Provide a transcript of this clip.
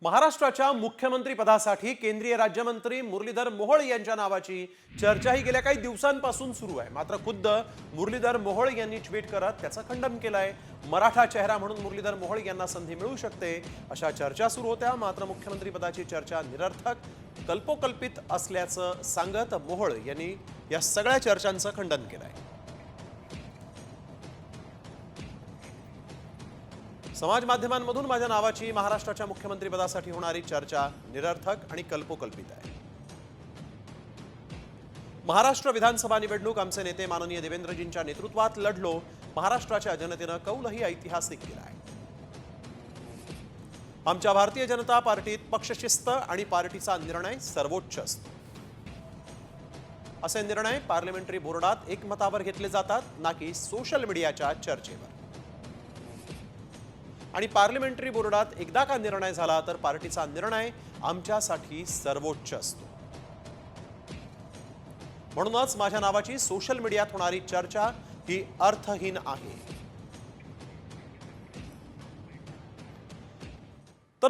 महाराष्ट्राच्या मुख्यमंत्री पदासाठी केंद्रीय राज्यमंत्री मुरलीधर मोहोळ यांच्या नावाची चर्चाही गेल्या काही दिवसांपासून सुरू आहे। मात्र खुद्द मुरलीधर मोहोळ यांनी ट्विट करत त्याचं खंडन केलं आहे। मराठा चेहरा म्हणून मुरलीधर मोहोळ यांना संधी मिळू शकते अशा चर्चा सुरू होत्या। मात्र मुख्यमंत्री पदाची चर्चा निरर्थक, कल्पोकल्पित असल्याचं सांगत मोहोळ यांनी या सगळ्या चर्चांचं खंडन केलं आहे। समाज माध्यमांमधून माझ्या नावाची महाराष्ट्राच्या मुख्यमंत्री पदासाठी होणारी चर्चा निरर्थक आणि कल्पोकल्पित आहे। महाराष्ट्र विधानसभा निवडणूक आमचे नेते माननीय देवेंद्रजींच्या नेतृत्वात लढलो। महाराष्ट्राच्या जनतेनं कौलही ऐतिहासिक केला आहे। आमच्या भारतीय जनता पार्टीत पक्षशिस्त आणि पार्टीचा निर्णय सर्वोच्च असतो। असे निर्णय पार्लमेंटरी बोर्डात एकमतावर घेतले जातात, ना की सोशल मीडियाच्या चर्चेवर। आणि पार्लमेंटरी बोर्डात एकदा का निर्णय झाला तर पार्टीचा निर्णय आमच्यासाठी सर्वोच्च असतो। म्हणूनच माझ्या नावाची सोशल मीडियात होणारी चर्चा ही अर्थहीन आहे।